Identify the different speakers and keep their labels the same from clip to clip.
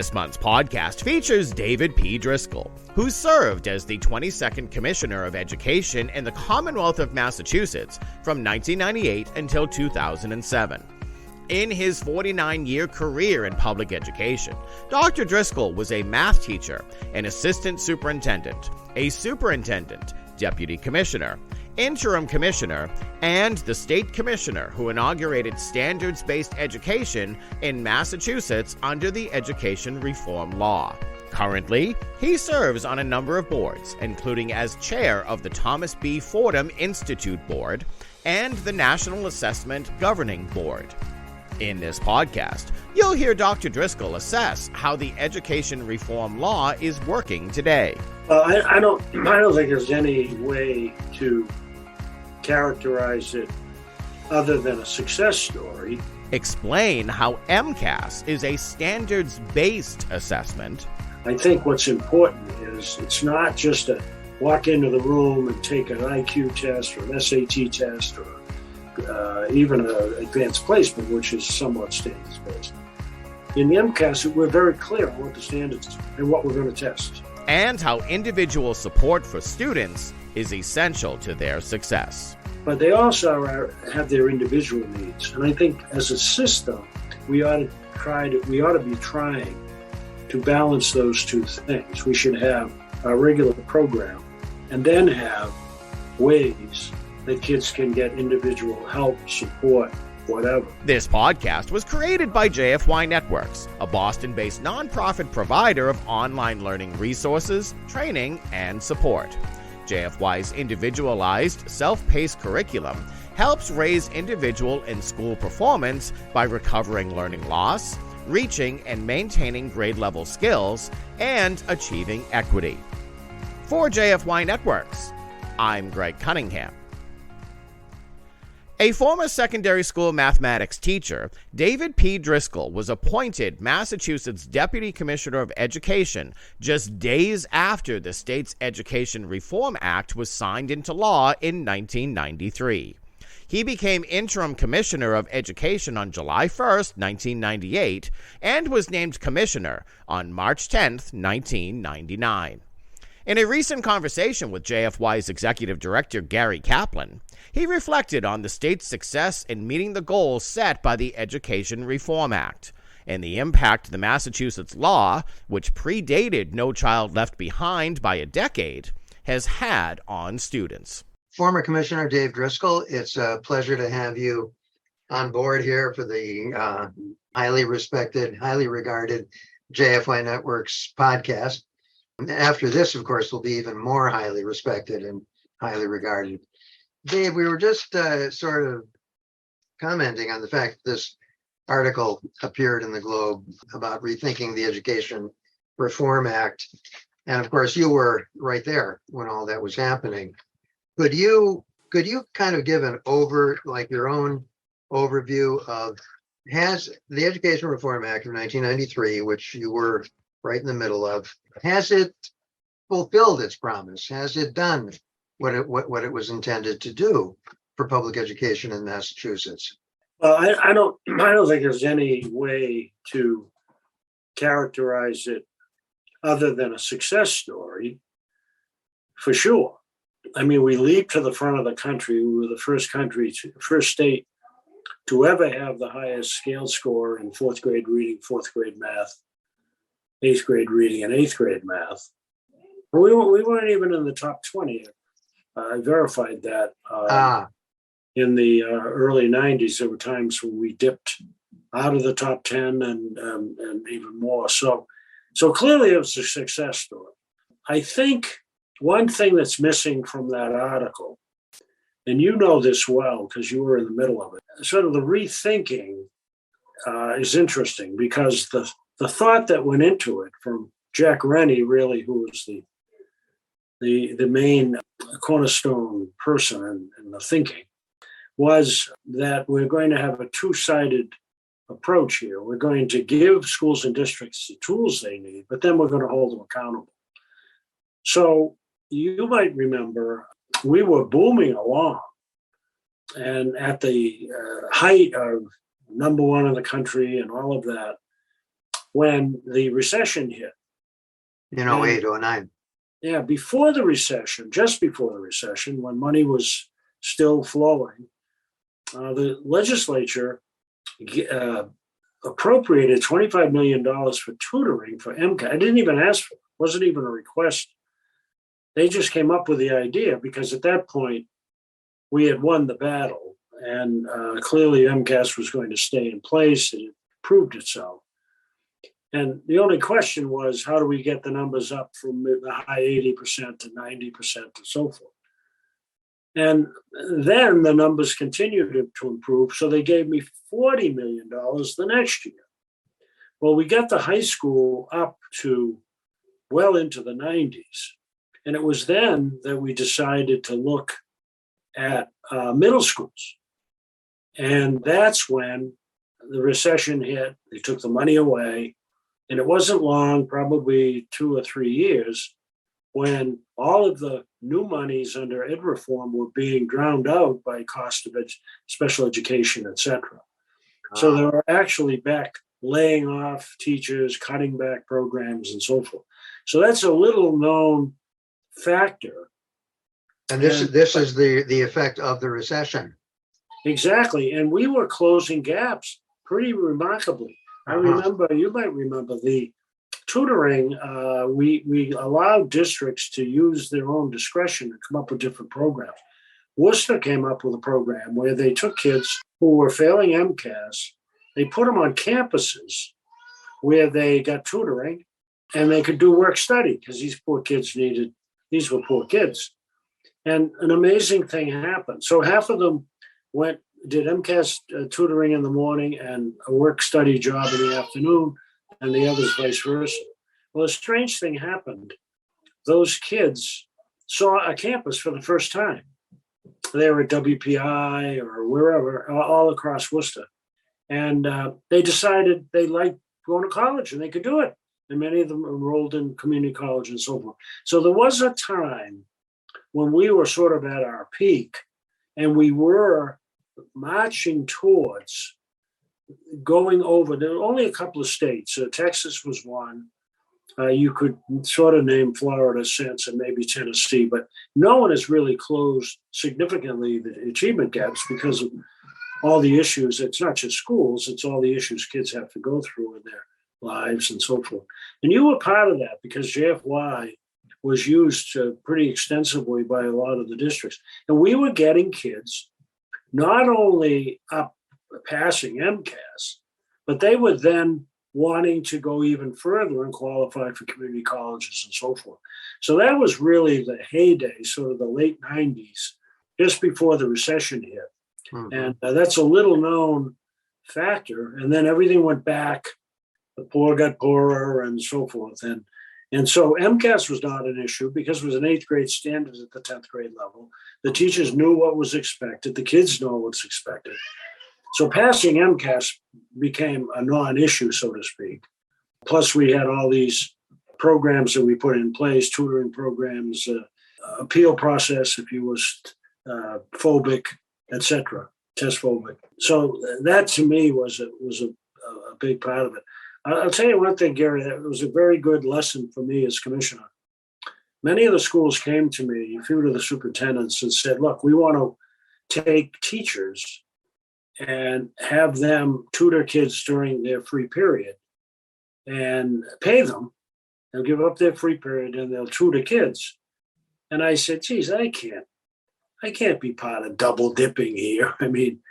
Speaker 1: This month's podcast features David P. Driscoll, who served as the 22nd Commissioner of Education in the Commonwealth of Massachusetts from 1998 until 2007. In his 49-year career in public education, Dr. Driscoll was a math teacher, an assistant superintendent, a superintendent, deputy commissioner, interim commissioner, and the state commissioner who inaugurated standards-based education in Massachusetts under the education reform law. Currently, he serves on a number of boards, including as chair of the Thomas B. Fordham Institute Board and the National Assessment Governing Board. In this podcast, you'll hear Dr. Driscoll assess how the education reform law is working today.
Speaker 2: I don't think there's any way to characterize it other than a success story.
Speaker 1: Explain how MCAS is a standards-based assessment.
Speaker 2: I think what's important is it's not just a walk into the room and take an IQ test or an SAT test or even an advanced placement, which is somewhat standards-based. In the MCAS, we're very clear on what the standards are and what we're going to test.
Speaker 1: And how individual support for students is essential to their success.
Speaker 2: But they also have their individual needs. And I think as a system, we ought to be trying to balance those two things. We should have a regular program and then have ways that kids can get individual help, support, whatever.
Speaker 1: This podcast was created by JFYNetWOrks, a Boston-based nonprofit provider of online learning resources, training, and support. JFY's individualized, self-paced curriculum helps raise individual and school performance by recovering learning loss, reaching and maintaining grade-level skills, and achieving equity. For JFYNetWOrks, I'm Greg Cunningham. A former secondary school mathematics teacher, David P. Driscoll was appointed Massachusetts Deputy Commissioner of Education just days after the state's Education Reform Act was signed into law in 1993. He became Interim Commissioner of Education on July 1, 1998, and was named Commissioner on March 10, 1999. In a recent conversation with JFY's Executive Director Gary Kaplan, he reflected on the state's success in meeting the goals set by the Education Reform Act and the impact the Massachusetts law, which predated No Child Left Behind by a decade, has had on students.
Speaker 3: Former Commissioner Dave Driscoll, it's a pleasure to have you on board here for the highly respected, highly regarded JFYNetWOrks podcast. After this, of course, will be even more highly respected and highly regarded. Dave, we were just sort of commenting on the fact that this article appeared in the Globe about rethinking the Education Reform Act. And of course, you were right there when all that was happening. Could you kind of give your own overview of, has the Education Reform Act of 1993, which you were right in the middle of, has it fulfilled its promise? Has it done what it was intended to do for public education in Massachusetts?
Speaker 2: Well, I don't think there's any way to characterize it other than a success story, for sure. I mean, we leaped to the front of the country. We were the first state to ever have the highest scale score in fourth grade reading, fourth grade math, eighth grade reading, and eighth grade math. We weren't even in the top 20. I verified that in the early 90s. There were times when we dipped out of the top 10 and even more. So clearly it was a success story. I think one thing that's missing from that article, and you know this well because you were in the middle of it, sort of the rethinking is interesting because the thought that went into it from Jack Rennie, really, who was the main cornerstone person in the thinking, was that we're going to have a two-sided approach here. We're going to give schools and districts the tools they need, but then we're going to hold them accountable. So you might remember we were booming along, and at the height of number one in the country and all of that, when the recession hit.
Speaker 3: In 08, 09.
Speaker 2: Yeah, before the recession, just before the recession, when money was still flowing, the legislature appropriated $25 million for tutoring for MCAS. I didn't even ask for it. It wasn't even a request. They just came up with the idea because at that point, we had won the battle, and clearly MCAS was going to stay in place, and it proved itself. And the only question was, how do we get the numbers up from the high 80% to 90% and so forth? And then the numbers continued to improve, so they gave me $40 million the next year. Well, we got the high school up to well into the 90s, and it was then that we decided to look at middle schools. And that's when the recession hit. They took the money away. And it wasn't long, probably 2 or 3 years, when all of the new monies under ed reform were being drowned out by cost of special education, et cetera. So they were actually back laying off teachers, cutting back programs, and so forth. So that's a little known factor.
Speaker 3: And this is the effect of the recession.
Speaker 2: Exactly. And we were closing gaps pretty remarkably. I remember, you might remember the tutoring, we allowed districts to use their own discretion to come up with different programs. Worcester came up with a program where they took kids who were failing MCAS, they put them on campuses where they got tutoring and they could do work study because these were poor kids. And an amazing thing happened. So half of them did MCAS tutoring in the morning and a work study job in the afternoon, and the others vice versa. Well, a strange thing happened. Those kids saw a campus for the first time. They were at WPI or wherever, all across Worcester. And they decided they liked going to college and they could do it. And many of them enrolled in community college and so forth. So there was a time when we were sort of at our peak and we were marching towards going over. There were only a couple of states. Texas was one. You could sort of name Florida since and maybe Tennessee, but no one has really closed significantly the achievement gaps because of all the issues. It's not just schools, it's all the issues kids have to go through in their lives and so forth. And you were part of that because JFY was used pretty extensively by a lot of the districts. And we were getting kids not only up passing MCAS, but they were then wanting to go even further and qualify for community colleges and so forth. So that was really the heyday, sort of the late 90s, just before the recession hit. Mm-hmm. And that's a little known factor. And then everything went back. The poor got poorer and so forth. And so MCAS was not an issue because it was an 8th grade standard at the 10th grade level. The teachers knew what was expected. The kids know what's expected. So passing MCAS became a non-issue, so to speak. Plus, we had all these programs that we put in place, tutoring programs, appeal process if you was phobic, etc., test phobic. So that to me was a big part of it. I'll tell you one thing, Gary, that was a very good lesson for me as commissioner. Many of the schools came to me, a few of the superintendents, and said, look, we want to take teachers and have them tutor kids during their free period and pay them. They'll give up their free period and they'll tutor kids. And I said, geez, I can't be part of double dipping here. I mean,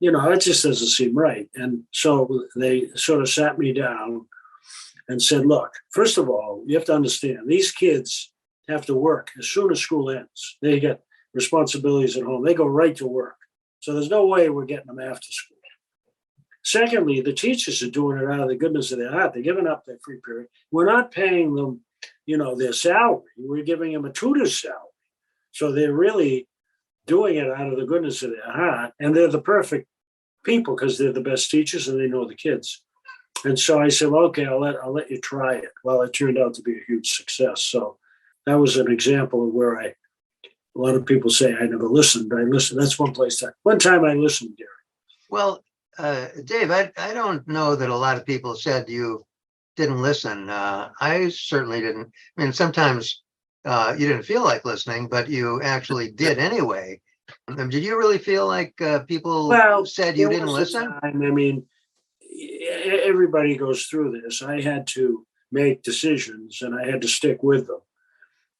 Speaker 2: it just doesn't seem right. And so they sort of sat me down and said, look, first of all, you have to understand, these kids have to work as soon as school ends. They get responsibilities at home. They go right to work. So there's no way we're getting them after school. Secondly, the teachers are doing it out of the goodness of their heart. They're giving up their free period. We're not paying them, their salary. We're giving them a tutor's salary. So they're really doing it out of the goodness of their heart. And they're the perfect people because they're the best teachers and they know the kids. And so I said, well, okay, I'll let you try it. Well, it turned out to be a huge success. So that was an example of where a lot of people say I never listened. I listened. That's one time I listened, Gary.
Speaker 3: Well, Dave, I don't know that a lot of people said you didn't listen. I certainly didn't. I mean, sometimes you didn't feel like listening, but you actually did anyway. Did you really feel like people
Speaker 2: Well,
Speaker 3: said you
Speaker 2: there
Speaker 3: didn't
Speaker 2: was a
Speaker 3: listen?
Speaker 2: time, I mean, everybody goes through this. I had to make decisions and I had to stick with them.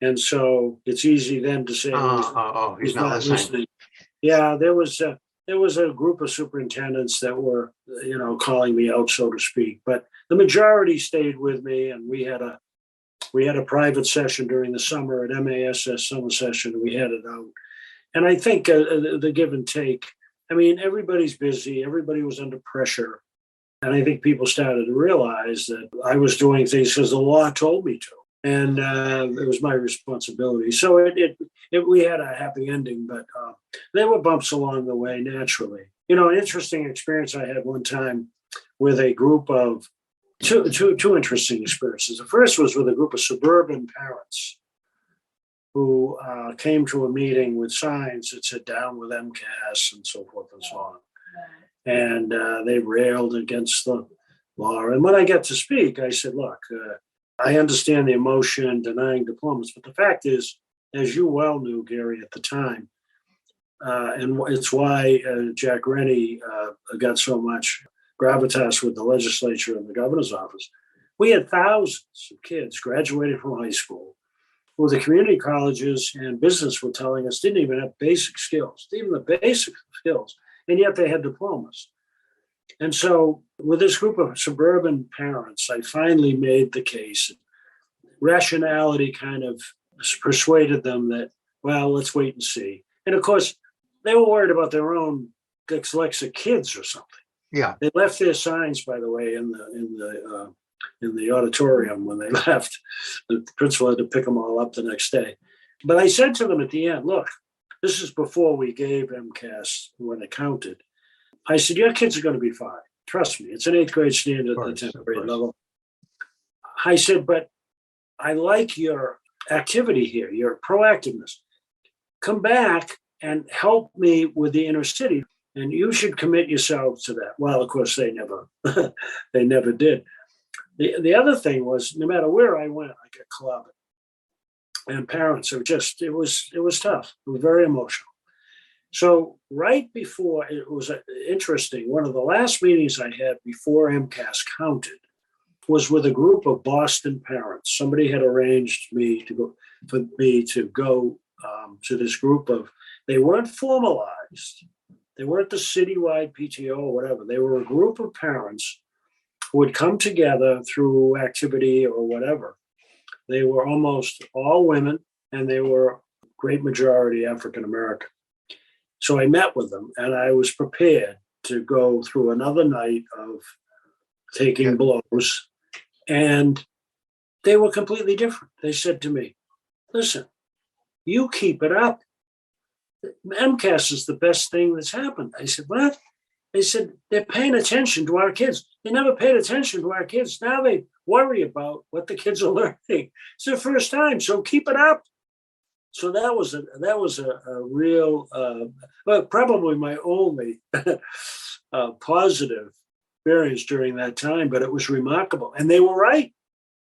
Speaker 2: And so it's easy then to say, well,
Speaker 3: He's
Speaker 2: he's
Speaker 3: not
Speaker 2: not
Speaker 3: listening.
Speaker 2: listening. Yeah, there was a group of superintendents that were, calling me out, so to speak. But the majority stayed with me, and we had a private session during the summer at MASS summer session. And we had it out, and I think the give and take. I mean, everybody's busy. Everybody was under pressure, and I think people started to realize that I was doing things because the law told me to. And it was my responsibility. So we had a happy ending, but there were bumps along the way naturally. An interesting experience I had one time with a group of two interesting experiences. The first was with a group of suburban parents who came to a meeting with signs that said "Down with MCAS" and so forth and so on. And they railed against the law. And when I got to speak, I said, "Look, I understand the emotion denying diplomas, but the fact is, as you well knew, Gary, at the time, and it's why Jack Rennie got so much gravitas with the legislature and the governor's office. We had thousands of kids graduating from high school who the community colleges and business were telling us didn't even have basic skills, even the basic skills, and yet they had diplomas. And so with this group of suburban parents, I finally made the case. Rationality kind of persuaded them that, well, let's wait and see. And of course, they were worried about their own dyslexic kids or something.
Speaker 3: Yeah.
Speaker 2: They left their signs, by the way, in the auditorium when they left. The principal had to pick them all up the next day. But I said to them at the end, look, this is before we gave MCAS when it counted. I said, your kids are going to be fine. Trust me, it's an 8th grade standard at the 10th grade level. I said, but I like your activity here, your proactiveness. Come back and help me with the inner city, and you should commit yourselves to that. Well, of course, they never did. The other thing was, no matter where I went, I got clobbered. And parents are it was tough. It was very emotional. So right before, it was interesting, one of the last meetings I had before MCAS counted was with a group of Boston parents. Somebody had arranged for me to go to this group of, they weren't formalized. They weren't the citywide PTO or whatever. They were a group of parents who would come together through activity or whatever. They were almost all women, and they were a great majority African American. So I met with them, and I was prepared to go through another night of taking blows. And they were completely different. They said to me, listen, you keep it up. MCAS is the best thing that's happened. I said, what? They said, they're paying attention to our kids. They never paid attention to our kids. Now they worry about what the kids are learning. It's their first time, so keep it up. So that was a real, but probably my only positive experience during that time, but it was remarkable. And they were right,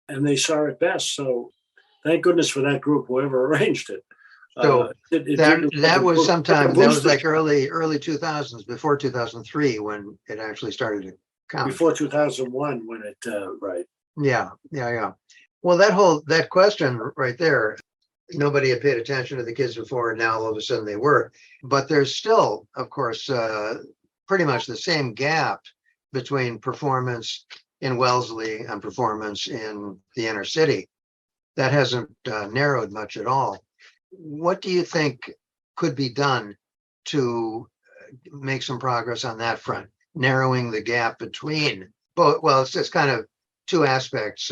Speaker 2: and they saw it best. So thank goodness for that group, whoever arranged it.
Speaker 3: So that was sometime, that was like early 2000s, before 2003, when it actually started to count.
Speaker 2: Before 2001, when it, right.
Speaker 3: Yeah. Well, that question right there, nobody had paid attention to the kids before, and now all of a sudden they were. But there's still, of course, pretty much the same gap between performance in Wellesley and performance in the inner city. That hasn't narrowed much at all. What do you think could be done to make some progress on that front, narrowing the gap between both? Well, it's just kind of two aspects,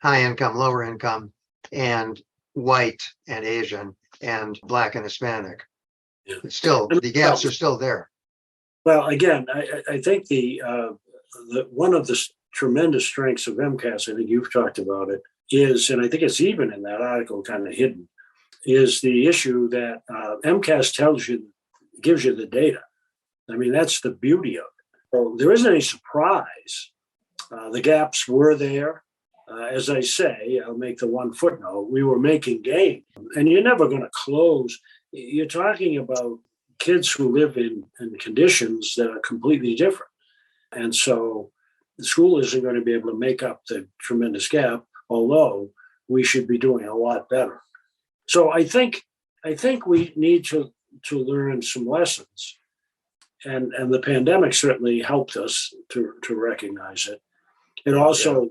Speaker 3: high income, lower income, and white and Asian, and Black and Hispanic. Yeah. It's still, the gaps are still there.
Speaker 2: Well, again, I think the one of the tremendous strengths of MCAS, I think you've talked about it, is, and I think it's even in that article kind of hidden, is the issue that MCAS gives you the data. I mean, that's the beauty of it. So there isn't any surprise. The gaps were there. as I say, I'll make the one footnote, we were making gains. And you're never going to close. You're talking about kids who live in conditions that are completely different. And so the school isn't going to be able to make up the tremendous gap, although we should be doing a lot better. So I think we need to learn some lessons. And the pandemic certainly helped us to recognize it. It also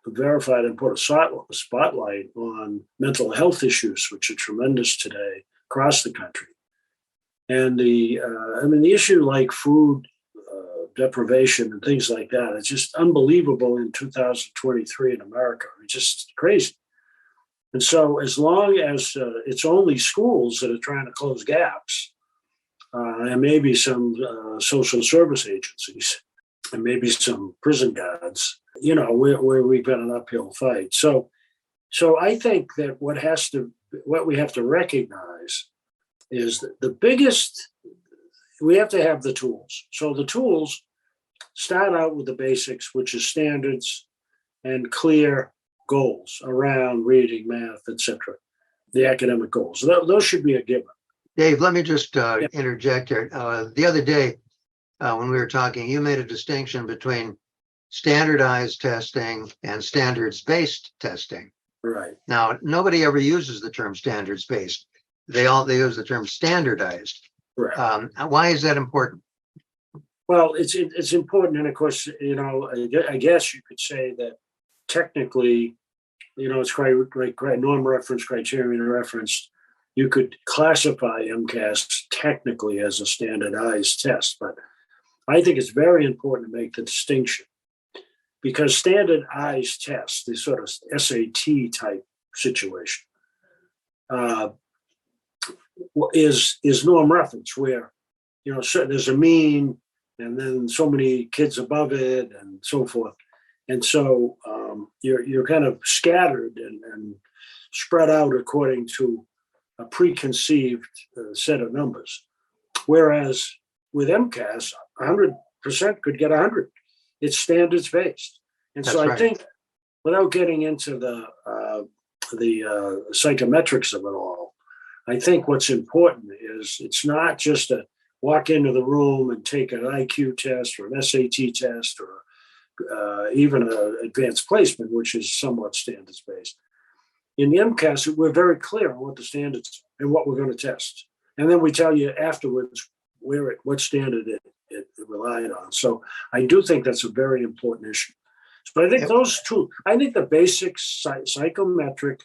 Speaker 2: verified and put a spotlight on mental health issues, which are tremendous today across the country. And the issue like food deprivation and things like that, it's just unbelievable in 2023 in America. It's just crazy. And so as long as it's only schools that are trying to close gaps, and maybe some social service agencies, and maybe some prison guards, where we've got an uphill fight. So I think that what we have to recognize is that the biggest, we have to have the tools. So the tools start out with the basics, which is standards and clear goals around reading, math, etc. The academic goals. Those should be a given.
Speaker 3: Dave, let me just interject here. The other day, when we were talking, you made a distinction between standardized testing and standards-based testing.
Speaker 2: Right.
Speaker 3: Now, nobody ever uses the term standards-based. They use the term standardized.
Speaker 2: Right.
Speaker 3: Why is that important?
Speaker 2: Well, it's important, and of course, I guess you could say that technically, it's quite norm reference, criterion referenced. You could classify MCAS technically as a standardized test, but I think it's very important to make the distinction because standardized tests, the sort of SAT type situation, is norm reference where, there's a mean and then so many kids above it and so forth. And so you're kind of scattered and spread out according to a preconceived set of numbers. Whereas with MCAS, 100% could get 100. It's standards based. And
Speaker 3: That's
Speaker 2: so I
Speaker 3: right.
Speaker 2: think without getting into the psychometrics of it all, I think what's important is it's not just a walk into the room and take an IQ test or an SAT test or even an advanced placement, which is somewhat standards based. In the MCAS, we're very clear on what the standards are and what we're going to test. And then we tell you afterwards what standard it relied on. So I do think that's a very important issue. But I think those two, the basic psychometric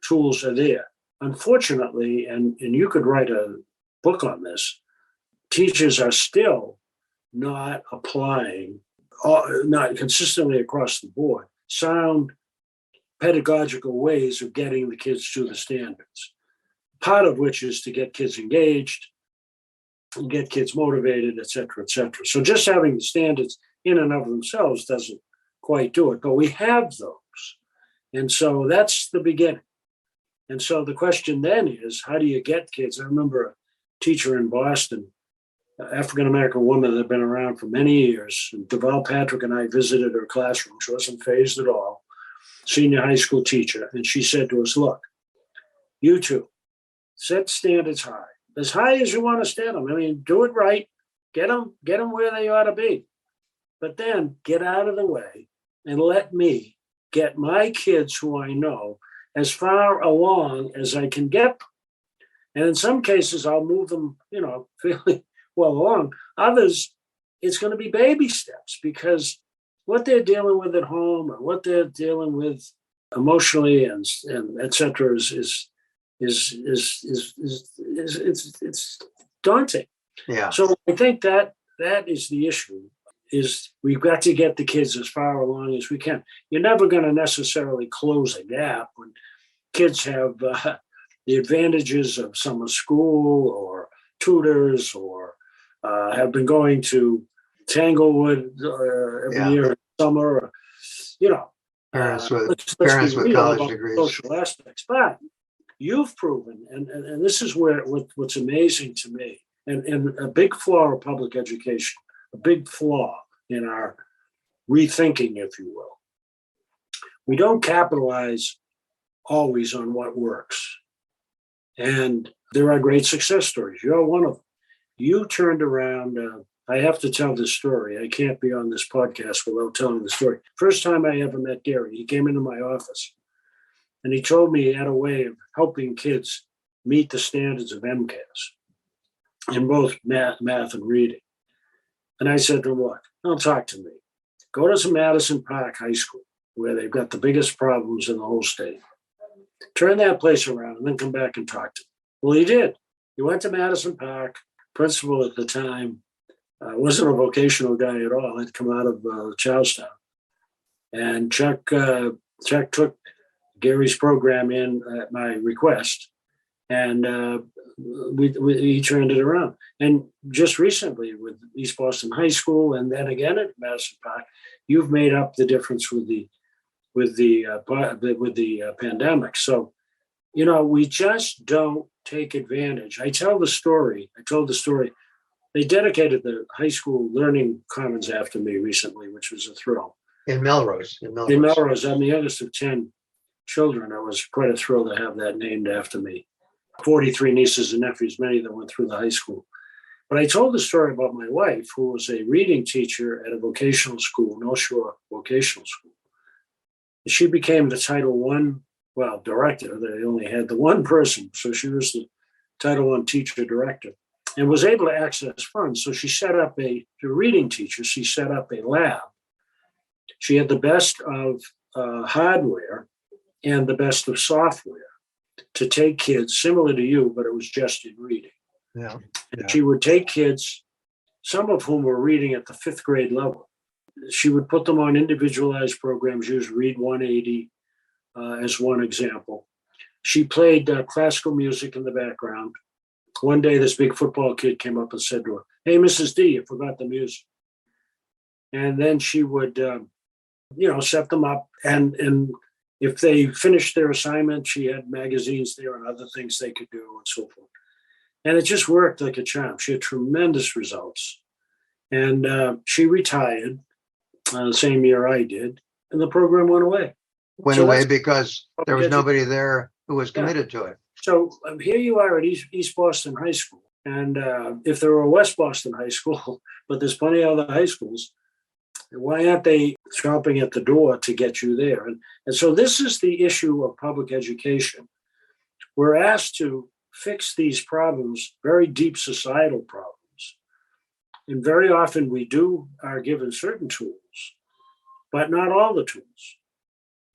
Speaker 2: tools are there. Unfortunately, and you could write a book on this, teachers are still not applying, not consistently across the board, sound pedagogical ways of getting the kids to the standards. Part of which is to get kids engaged and get kids motivated, et cetera, et cetera. So just having the standards in and of themselves doesn't quite do it, but we have those. And so that's the beginning. And so the question then is, how do you get kids? I remember a teacher in Boston, African-American woman that had been around for many years. And Deval Patrick and I visited her classroom. She wasn't phased at all. Senior high school teacher. And she said to us, look, you two, set standards high as you want to set them. I mean, do it right, get them where they ought to be. But then get out of the way and let me get my kids who I know as far along as I can get them. And in some cases, I'll move them, fairly well along. Others, it's going to be baby steps because what they're dealing with at home or what they're dealing with emotionally and et cetera is it's daunting.
Speaker 3: Yeah.
Speaker 2: So I think that is the issue, is we've got to get the kids as far along as we can. You're never going to necessarily close a gap when kids have the advantages of summer school or tutors or have been going to Tanglewood every year in summer,
Speaker 3: Parents with
Speaker 2: let's be real
Speaker 3: college
Speaker 2: about
Speaker 3: degrees.
Speaker 2: Social aspects, but you've proven, and this is what's amazing to me, and a big flaw of public education, a big flaw in our rethinking, if you will, we don't capitalize always on what works. And there are great success stories. You're one of them. You turned around. I have to tell this story. I can't be on this podcast without telling the story. First time I ever met Gary, he came into my office and he told me he had a way of helping kids meet the standards of MCAS in both math and reading. And I said to him, look, don't talk to me. Go to some Madison Park High School where they've got the biggest problems in the whole state. Turn that place around and then come back and talk to me. Well, he did. He went to Madison Park. Principal at the time wasn't a vocational guy at all. He'd come out of Charlestown. And Chuck took Gary's program in at my request, and he turned it around. And just recently with East Boston High School, and then again at Madison Park, you've made up the difference with the pandemic. So, we just don't take advantage. I told the story. They dedicated the high school learning commons after me recently, which was a thrill.
Speaker 3: In Melrose.
Speaker 2: In Melrose, I'm the youngest of 10 children. It was quite a thrill to have that named after me. 43 nieces and nephews, many of them went through the high school. But I told the story about my wife, who was a reading teacher at a vocational school, North Shore Vocational School. She became the Title I, director. They only had the one person, so she was the Title I teacher director, and was able to access funds. So she set up a reading teacher. She set up a lab. She had the best of hardware and the best of software to take kids, similar to you, but it was just in reading.
Speaker 3: Yeah.
Speaker 2: And she would take kids, some of whom were reading at the 5th grade level. She would put them on individualized programs, use Read 180 as one example. She played classical music in the background. One day, this big football kid came up and said to her, "Hey, Mrs. D, you forgot the music." And then she would, set them up. And if they finished their assignment, she had magazines there and other things they could do and so forth. And it just worked like a charm. She had tremendous results. And she retired the same year I did, and the program went away.
Speaker 3: Went away because there was nobody there who was committed to it.
Speaker 2: So here you are at East Boston High School. And if there were a West Boston High School, but there's plenty of other high schools, why aren't they chomping at the door to get you there? And so this is the issue of public education. We're asked to fix these problems, very deep societal problems. And very often we are given certain tools, but not all the tools.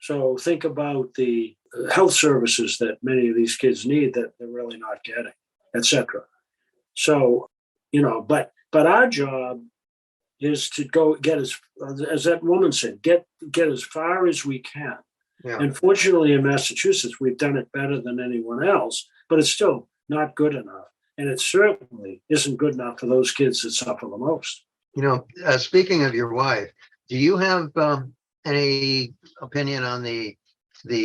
Speaker 2: So think about the health services that many of these kids need that they're really not getting, et cetera. So, but our job is to go get as that woman said, get as far as we can. Yeah. And fortunately in Massachusetts, we've done it better than anyone else, but it's still not good enough. And it certainly isn't good enough for those kids that suffer the most.
Speaker 3: Speaking of your wife, do you have any opinion on the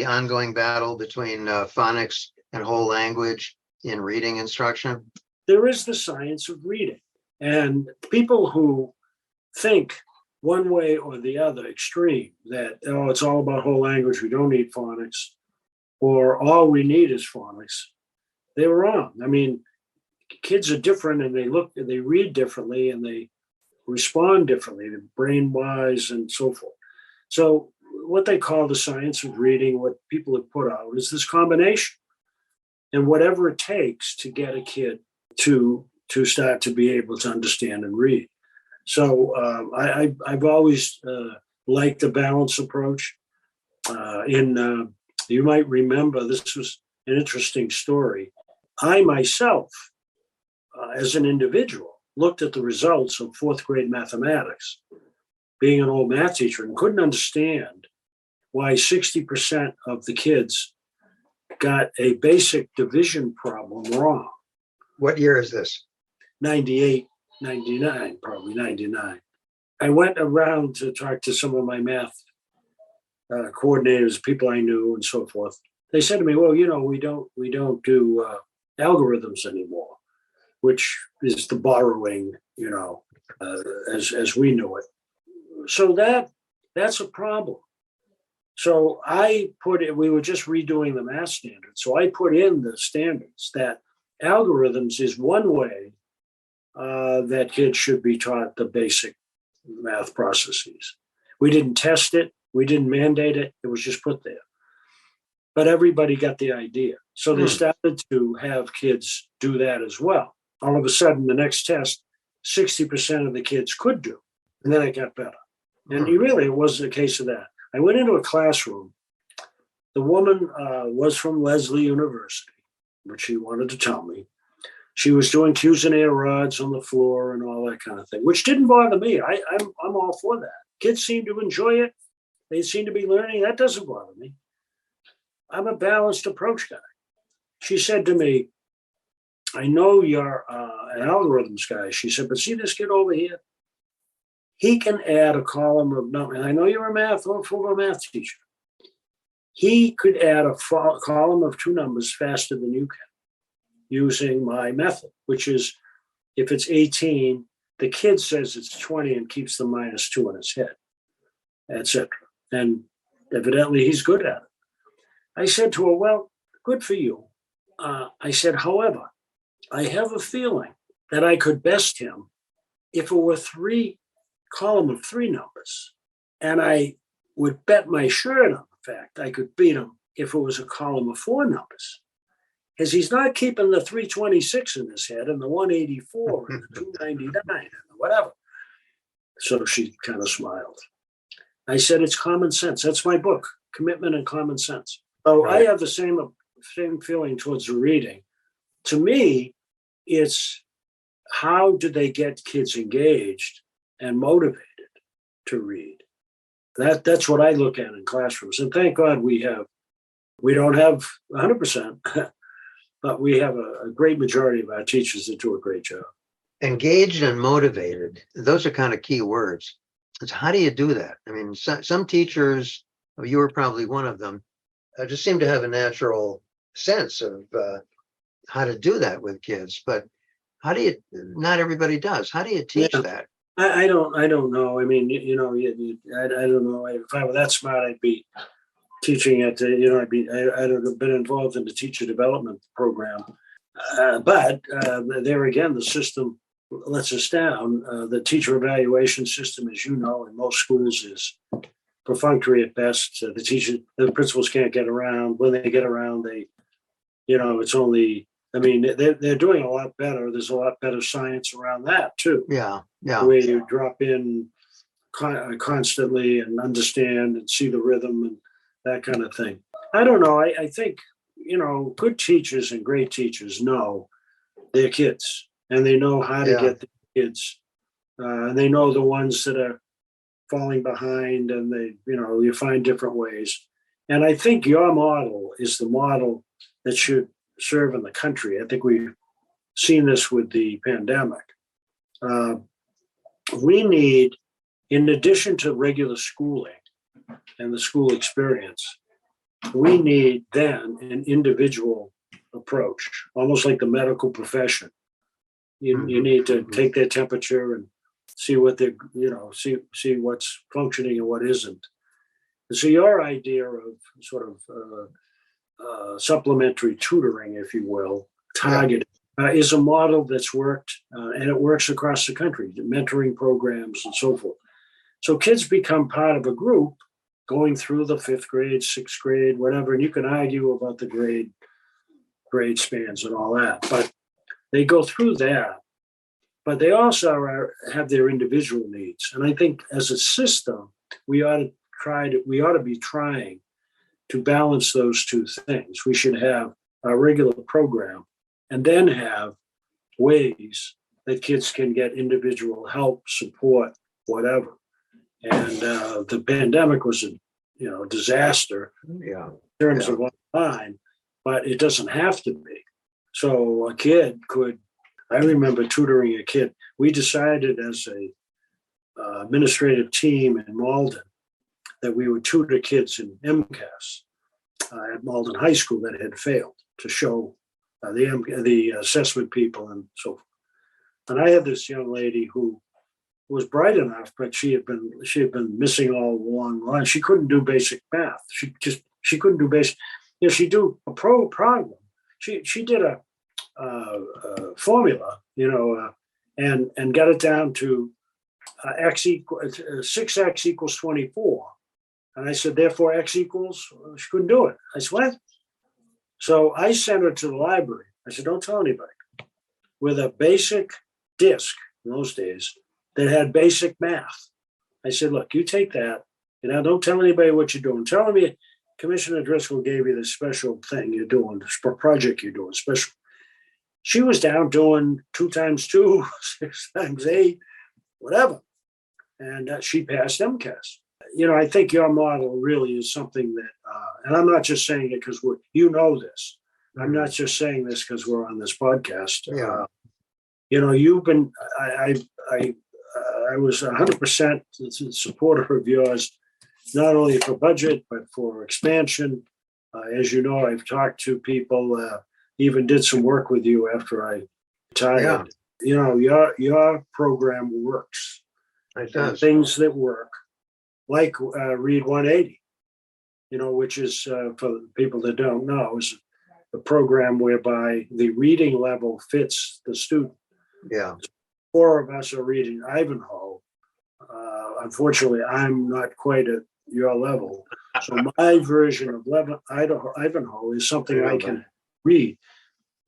Speaker 3: ongoing battle between phonics and whole language in reading instruction?
Speaker 2: There is the science of reading. And people who think one way or the other extreme, that, it's all about whole language, we don't need phonics, or all we need is phonics, they're wrong. I mean, kids are different and they read differently and they respond differently, brain-wise and so forth. So what they call the science of reading, what people have put out, is this combination. And whatever it takes to get a kid to start to be able to understand and read. So I've always liked the balance approach. You might remember, this was an interesting story. I myself, as an individual, looked at the results of 4th grade mathematics, being an old math teacher, and couldn't understand why 60% of the kids got a basic division problem wrong.
Speaker 3: What year is this?
Speaker 2: 98, 99, probably 99. I went around to talk to some of my math coordinators, people I knew and so forth. They said to me, well, we don't do algorithms anymore, which is the borrowing, as we know it. So that's a problem. So we were just redoing the math standards. So I put in the standards that algorithms is one way that kids should be taught the basic math processes. We didn't test it. We didn't mandate it. It was just put there. But everybody got the idea. So they started to have kids do that as well. All of a sudden, the next test, 60% of the kids could do. And then it got better. And it wasn't a case of that. I went into a classroom. The woman was from Lesley University, which she wanted to tell me. She was doing Cuisinart rods on the floor and all that kind of thing, which didn't bother me. I'm all for that. Kids seem to enjoy it. They seem to be learning. That doesn't bother me. I'm a balanced approach guy. She said to me, I know you're an algorithms guy. She said, but see this kid over here? He can add a column of numbers. And I know you're a former math teacher. He could add a column of 2 numbers faster than you can using my method, which is if it's 18, the kid says it's 20 and keeps the -2 in his head, etc. And evidently he's good at it. I said to her, well, good for you. I said, however, I have a feeling that I could best him if it were 3 column of 3 numbers. And I would bet my shirt on the fact I could beat him if it was a column of 4 numbers. Because he's not keeping the 326 in his head and the 184 and the 299 and whatever. So she kind of smiled. I said, it's common sense. That's my book, Commitment and Common Sense. Oh, right. I have the same feeling towards the reading. To me, it's how do they get kids engaged and motivated to read? That's what I look at in classrooms. And thank God we don't have 100%, but we have a great majority of our teachers that do a great job.
Speaker 3: Engaged and motivated, those are kind of key words. It's how do you do that? I mean, some teachers, you were probably one of them, just seem to have a natural sense of how to do that with kids. But not everybody does. How do you teach that?
Speaker 2: I don't know. I mean, I don't know. If I were that smart, I'd be teaching at, I'd have been involved in the teacher development program. But there again, the system lets us down. The teacher evaluation system, as you know, in most schools is perfunctory at best. The principals can't get around. When they get around, it's only, they're doing a lot better. There's a lot better science around that too.
Speaker 3: Yeah.
Speaker 2: Where you drop in constantly and understand and see the rhythm and that kind of thing. I don't know. I think, good teachers and great teachers know their kids and they know how to get the kids. And they know the ones that are falling behind and you find different ways. And I think your model is the model that should serve in the country. I think we've seen this with the pandemic. We need, in addition to regular schooling and the school experience, we need then an individual approach, almost like the medical profession. You need to take their temperature and see what they're, see what's functioning and what isn't. And so your idea of sort of supplementary tutoring, if you will, targeted, is a model that's worked, and it works across the country, the mentoring programs and so forth. So kids become part of a group going through the 5th grade, 6th grade, whatever, and you can argue about the grade spans and all that, but they go through that. But they also have their individual needs. And I think as a system, we ought to be trying to balance those 2 things. We should have a regular program and then have ways that kids can get individual help, support, whatever. And the pandemic was a disaster in terms of time, but it doesn't have to be. So a kid could, I remember tutoring a kid. We decided as a administrative team in Malden that we would tutor kids in MCAS at Malden High School that had failed to show the assessment people and so forth. And I had this young lady who was bright enough, but she had been missing all along the line. She couldn't do basic math. She couldn't do basic. She do a problem. She did a formula, and got it down to 6x equals 24. And I said, therefore x equals. She couldn't do it. I said, what? So I sent her to the library. I said, don't tell anybody. With a basic disc in those days that had basic math. I said, look, you take that, don't tell anybody what you're doing. Tell me Commissioner Driscoll gave you this special thing you're doing, this project you're doing, special. She was down doing 2 times 2, 6 times 8, whatever. And she passed MCAS. I think your model really is something that, and I'm not just saying it because this. I'm not just saying this because we're on this podcast.
Speaker 3: Yeah.
Speaker 2: You've been, I was 100% supporter of yours, not only for budget, but for expansion. As you know, I've talked to people, even did some work with you after I retired. Yeah. Your program works.
Speaker 3: It does.
Speaker 2: Things that work, like Read 180, which is, for people that don't know, is a program whereby the reading level fits the student.
Speaker 3: Yeah.
Speaker 2: 4 of us are reading Ivanhoe. Unfortunately, I'm not quite at your level. So my version of Ivanhoe is something I can read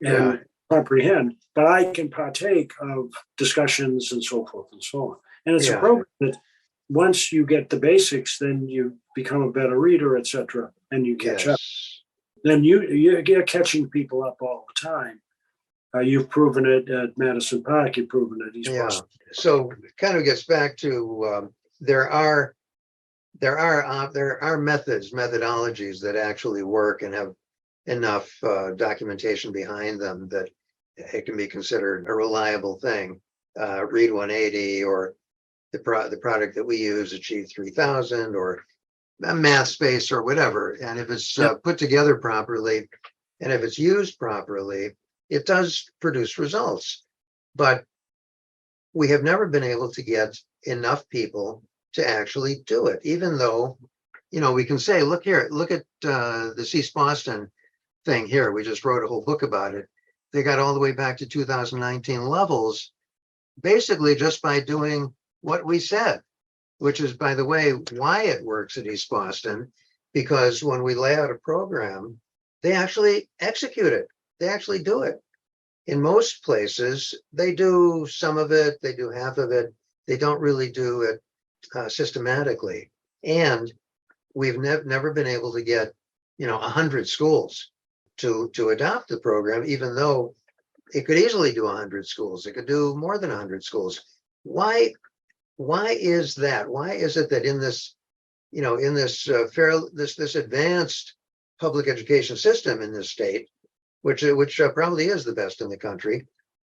Speaker 2: and comprehend, but I can partake of discussions and so forth and so on. And it's a program that once you get the basics, then you become a better reader, etc., and you catch up. Then you're catching people up all the time. You've proven it at Madison Park. You've proven it at East Boston.
Speaker 3: So it kind of gets back to there are methodologies that actually work and have enough documentation behind them that it can be considered a reliable thing. Read 180 or the product that we use, Achieve 3000 or Math Space or whatever. And if it's put together properly and if it's used properly, it does produce results. But we have never been able to get enough people to actually do it, even though, we can say, look at the East Boston thing here. We just wrote a whole book about it. They got all the way back to 2019 levels, basically just by doing what we said, which is, by the way, why it works at East Boston, because when we lay out a program, they actually execute it. They actually do it. In most places, they do some of it, they do half of it. They don't really do it systematically. And we've never been able to get, 100 schools to adopt the program, even though it could easily do 100 schools. It could do more than 100 schools. Why is that? Why is it that in this, this advanced public education system in this state, which probably is the best in the country,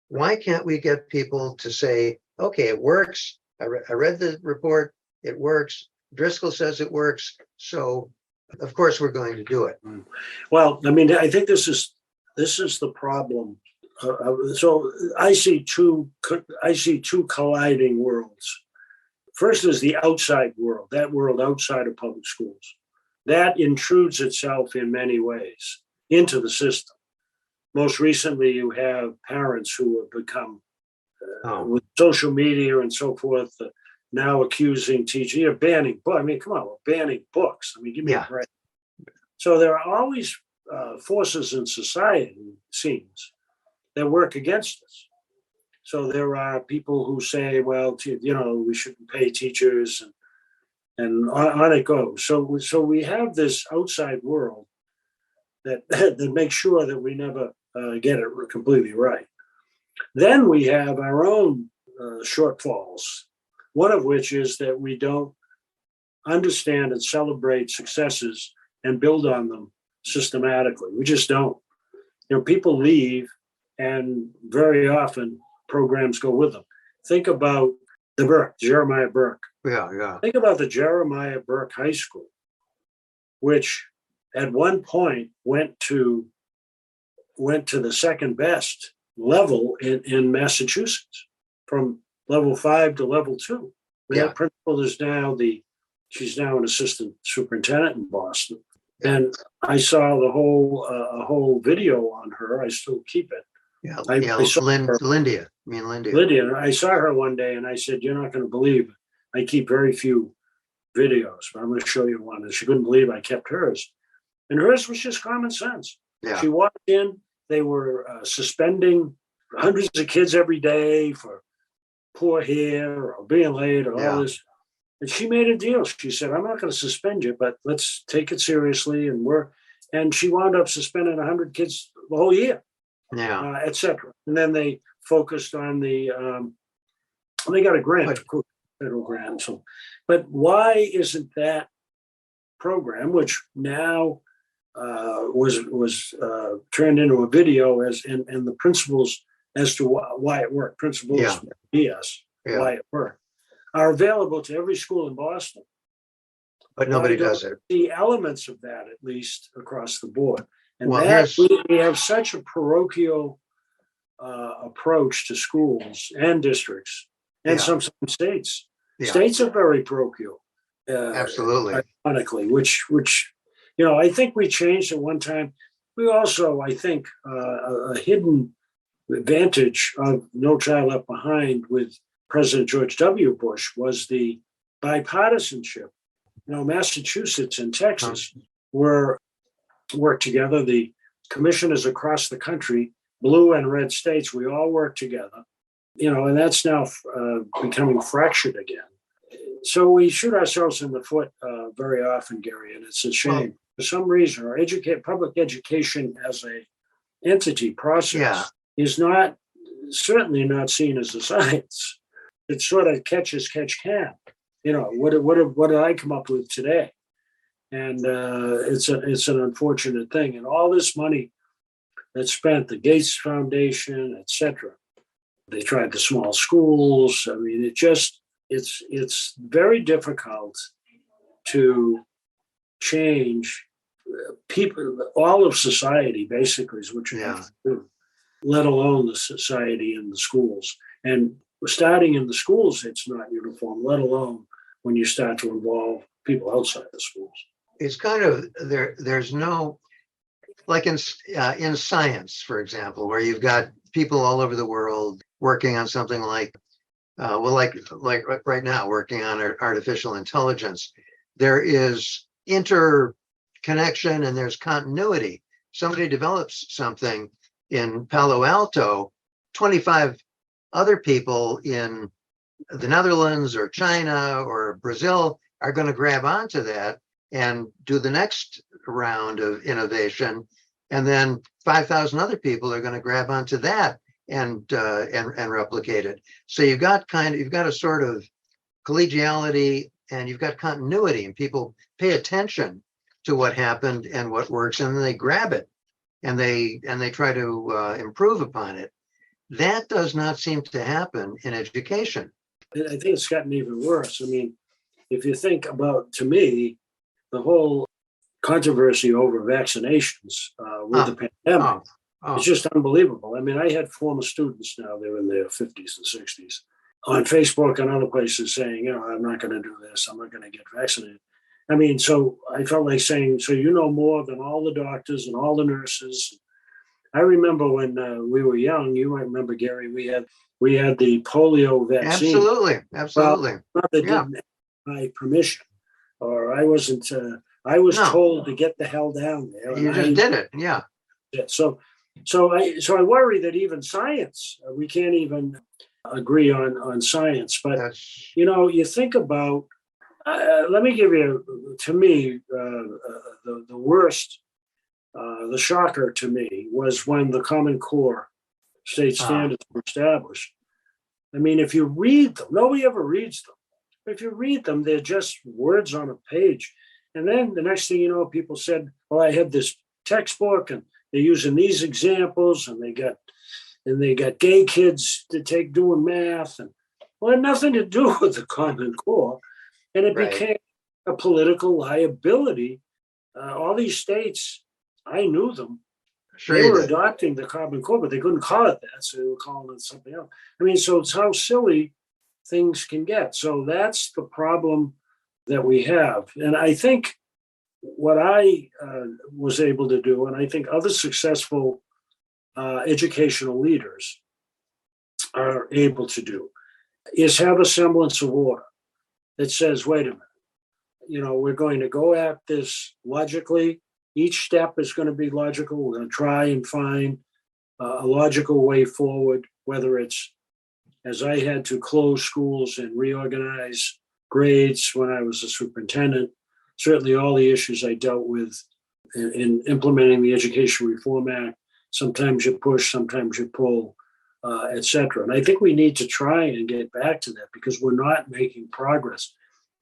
Speaker 3: why can't we get people to say, okay, it works. I read the report. It works. Driscoll says it works. So of course we're going to do it.
Speaker 2: Well, I think this is the problem. So I see two colliding worlds. First is the outside world, that world outside of public schools. That intrudes itself in many ways into the system. Most recently, you have parents who have become, with social media and so forth, now accusing teachers of banning books. Come on, we're banning books. Give me a break. So there are always forces in society, it seems, that work against us. So there are people who say, well, we shouldn't pay teachers, and on it goes. So we have this outside world that makes sure that we never get it completely right. Then we have our own shortfalls, one of which is that we don't understand and celebrate successes and build on them systematically. We just don't. People leave, and very often programs go with them. Think about Jeremiah Burke.
Speaker 3: Yeah.
Speaker 2: Think about the Jeremiah Burke High School, which at one point went to the second best level in Massachusetts from level 5 to level 2.
Speaker 3: Yeah.
Speaker 2: That principal is now she's now an assistant superintendent in Boston.
Speaker 3: Yeah.
Speaker 2: And I saw the whole video on her. I still keep it.
Speaker 3: Yeah,
Speaker 2: I saw her,
Speaker 3: Lindia. I mean, Lindia.
Speaker 2: Lydia. I saw her one day and I said, "You're not going to believe it. I keep very few videos, but I'm going to show you one." And she couldn't believe I kept hers. And hers was just common sense.
Speaker 3: Yeah.
Speaker 2: She walked in, they were suspending hundreds of kids every day for poor hair or being late or all this. And she made a deal. She said, "I'm not going to suspend you, but let's take it seriously and work." And she wound up suspending 100 kids the whole year, et cetera. And then they focused on they got a grant, federal grant. So, but why isn't that program, which now was turned into a video and the principles as to why it worked, principles, BS, why it worked, are available to every school in Boston.
Speaker 3: But nobody does it.
Speaker 2: The elements of that, at least across the board. And
Speaker 3: Well,
Speaker 2: we have such a parochial approach to schools and districts and sometimes states.
Speaker 3: Yeah.
Speaker 2: States are very parochial.
Speaker 3: Absolutely.
Speaker 2: Ironically, which I think we changed at one time. We also, I think, a hidden advantage of No Child Left Behind with President George W. Bush was the bipartisanship. Massachusetts and Texas worked together. The commissioners across the country, blue and red states, we all work together. And that's now becoming fractured again. So we shoot ourselves in the foot very often, Gary, and it's a shame. For some reason, our public education as a entity process is certainly not seen as a science. It's sort of catch can. What did I come up with today? And it's an unfortunate thing. And all this money that's spent, the Gates Foundation, et cetera, they tried the small schools. I mean, it's very difficult to change people, all of society basically is what you have to do, let alone the society and the schools. And starting in the schools, it's not uniform, let alone when you start to involve people outside the schools.
Speaker 3: It's kind of there's no, like in science, for example, where you've got people all over the world working on something like right now, working on artificial intelligence. There is interconnection and there's continuity. Somebody develops something in Palo Alto, 25 other people in the Netherlands or China or Brazil are going to grab onto that and do the next round of innovation. And then 5,000 other people are going to grab onto that and replicate it. So you've got a sort of collegiality and you've got continuity, and people pay attention to what happened and what works, and then they grab it and they try to improve upon it. That does not seem to happen in education.
Speaker 2: I think it's gotten even worse. I mean, if you think about, to me, the whole controversy over vaccinations with the pandemic, it's just unbelievable. I mean, I had former students now, they're in their 50s and 60s, on Facebook and other places saying, I'm not going to do this, I'm not going to get vaccinated. I mean, so I felt like saying, so you know more than all the doctors and all the nurses. I remember when we were young, you might remember, Gary, we had the polio vaccine.
Speaker 3: Absolutely.
Speaker 2: Well, they didn't have my permission, or I wasn't. I was told to get the hell down there.
Speaker 3: You just did it, yeah.
Speaker 2: So I worry that even science, we can't even agree on science. But you think about. Let me give you, to me, the worst. The shocker to me was when the Common Core state standards were established. I mean, if you read them, nobody ever reads them. If you read them, they're just words on a page. And then the next thing you know, people said, well, I had this textbook and they're using these examples and they got gay kids to take doing math. And well, it had nothing to do with the Common Core. And it became a political liability. All these states, I knew them. They were adopting the Common Core, but they couldn't call it that, so they were calling it something else. I mean, so it's how silly things can get. So that's the problem that we have. And I think what I was able to do, and I think other successful educational leaders are able to do, is have a semblance of order that says, wait a minute, we're going to go at this logically. Each step is going to be logical. We're going to try and find a logical way forward, whether it's, as I had to close schools and reorganize grades when I was a superintendent, certainly all the issues I dealt with in implementing the Education Reform Act. Sometimes you push, sometimes you pull, et cetera. And I think we need to try and get back to that because we're not making progress.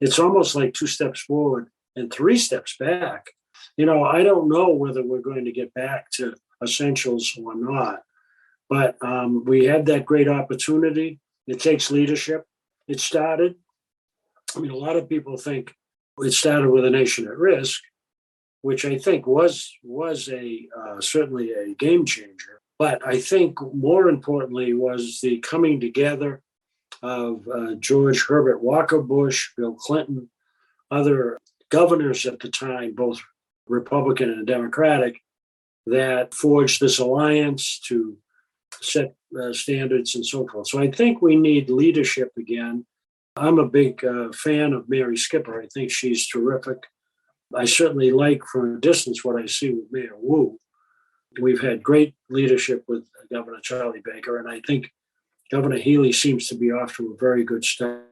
Speaker 2: It's almost like 2 steps forward and 3 steps back. I don't know whether we're going to get back to essentials or not, but we had that great opportunity. It takes leadership. It started. A lot of people think it started with A Nation at Risk, which I think was a certainly a game changer. But I think more importantly was the coming together of George Herbert Walker Bush, Bill Clinton, other governors at the time, both Republican and Democratic, that forged this alliance to set standards and so forth. So I think we need leadership again. I'm a big fan of Mary Skipper. I think she's terrific. I certainly like from a distance what I see with Mayor Wu. We've had great leadership with Governor Charlie Baker, and I think Governor Healy seems to be off to a very good start.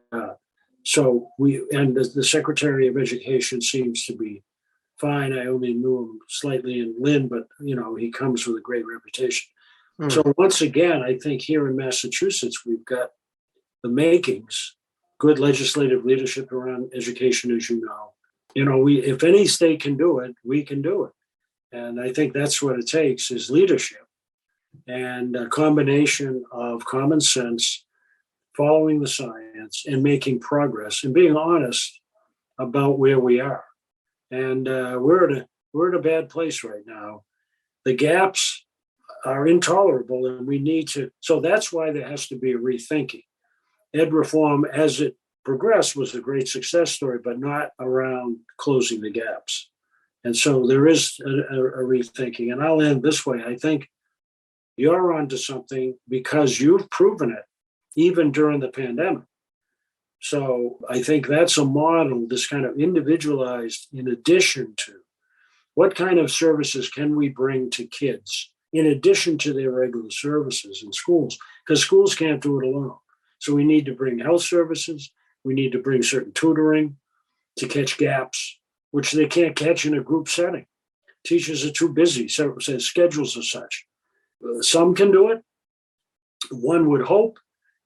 Speaker 2: So the Secretary of Education seems to be fine. I only knew him slightly in Lynn, but he comes with a great reputation. So once again, I think here in Massachusetts, we've got the makings, good legislative leadership around education, as you know. If any state can do it, we can do it. And I think that's what it takes is leadership and a combination of common sense, following the science and making progress and being honest about where we are. And we're at a bad place right now. The gaps are intolerable and we need to, so that's why there has to be a rethinking. Ed reform as it progressed was a great success story, but not around closing the gaps. And so there is a rethinking. And I'll end this way. I think you're onto something because you've proven it even during the pandemic. So I think that's a model, this kind of individualized in addition to what kind of services can we bring to kids in addition to their regular services in schools, because schools can't do it alone. So we need to bring health services. We need to bring certain tutoring to catch gaps, which they can't catch in a group setting. Teachers are too busy, so schedules are such. Some can do it. One would hope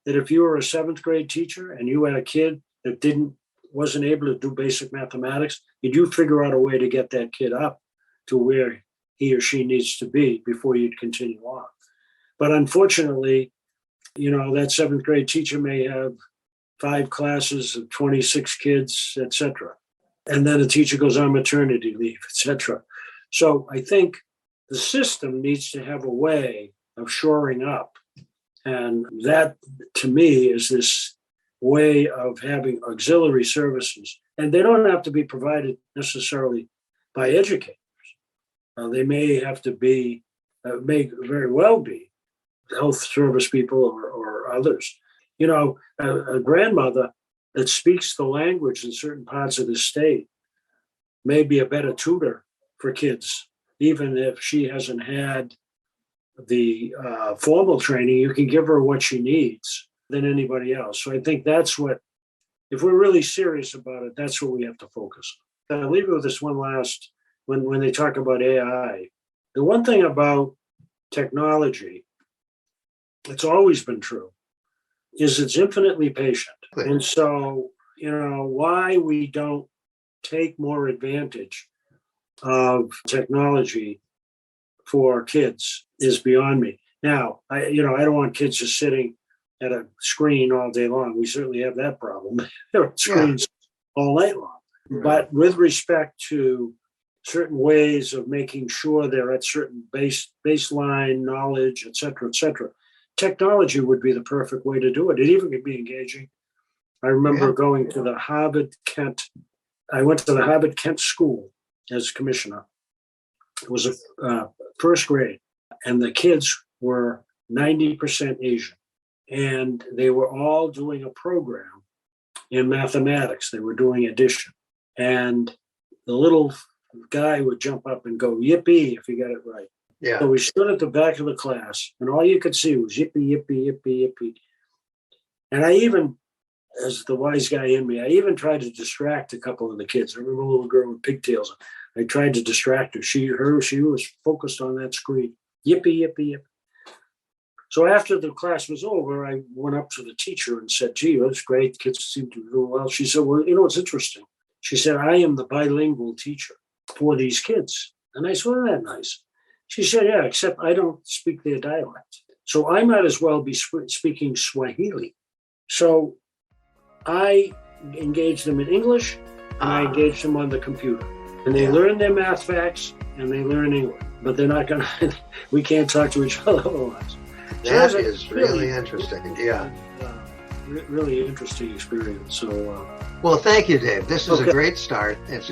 Speaker 2: that if you were a 7th grade teacher and you had a kid that wasn't able to do basic mathematics, you figure out a way to get that kid up to where he or she needs to be before you'd continue on. But unfortunately, that 7th grade teacher may have 5 classes of 26 kids, et cetera. And then a teacher goes on maternity leave, et cetera. So I think the system needs to have a way of shoring up. And that, to me, is this way of having auxiliary services. And they don't have to be provided necessarily by educators. They may have to be, may very well be health service people or others. A grandmother that speaks the language in certain parts of the state may be a better tutor for kids, even if she hasn't had the formal training. You can give her what she needs than anybody else. So I think that's what, if we're really serious about it, that's what we have to focus on. I'll leave you with this one last, when they talk about AI, the one thing about technology, it's always been true, is it's infinitely patient. And so, why we don't take more advantage of technology for kids is beyond me. Now, I don't want kids just sitting at a screen all day long. We certainly have that problem. There are screens all night long. Right. But with respect to certain ways of making sure they're at certain baseline knowledge, et cetera, technology would be the perfect way to do it. It even could be engaging I remember
Speaker 3: Yeah.
Speaker 2: going to the Harvard-Kent. I went to the Harvard-Kent school as commissioner. It was a first grade, and the kids were 90% Asian. And they were all doing a program in mathematics. They were doing addition. And the little guy would jump up and go, yippee, if he got it right.
Speaker 3: Yeah.
Speaker 2: So we stood at the back of the class, and all you could see was yippee, yippee, yippee, yippee. And I even, as the wise guy in me, I even tried to distract a couple of the kids. I remember a little girl with pigtails. I tried to distract her. She was focused on that screen. Yippee, yippee, yippee. So after the class was over, I went up to the teacher and said, gee, that's great. Kids seem to be doing well. She said, well, it's interesting. She said, I am the bilingual teacher for these kids. And I said, well, that's nice. She said, yeah, except I don't speak their dialect. So I might as well be speaking Swahili. So I engaged them in English, and I engaged them on the computer. And they learn their math facts, and they learn English. But they're not going to, we can't talk to each other otherwise.
Speaker 3: That is really interesting. Yeah.
Speaker 2: Really interesting experience. So,
Speaker 3: Well, thank you, Dave. This is
Speaker 2: Okay.
Speaker 3: a great start. It's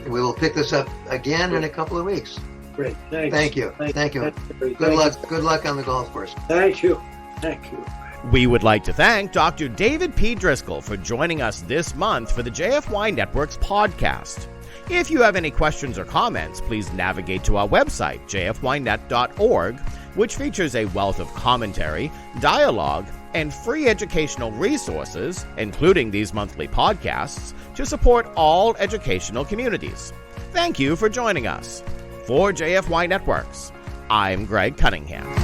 Speaker 3: we will pick this up again in a couple of weeks.
Speaker 2: great. Thanks.
Speaker 3: Thank you. Thank you.
Speaker 2: Good
Speaker 3: Good luck. Good luck on the golf course.
Speaker 2: Thank you. Thank you.
Speaker 1: We would like to thank Dr. David P. Driscoll for joining us this month for the JFYNetWOrks podcast. If you have any questions or comments, please navigate to our website, jfynet.org, which features a wealth of commentary, dialogue, and free educational resources, including these monthly podcasts, to support all educational communities. Thank you for joining us. For JFYNetWOrks, I'm Greg Cunningham.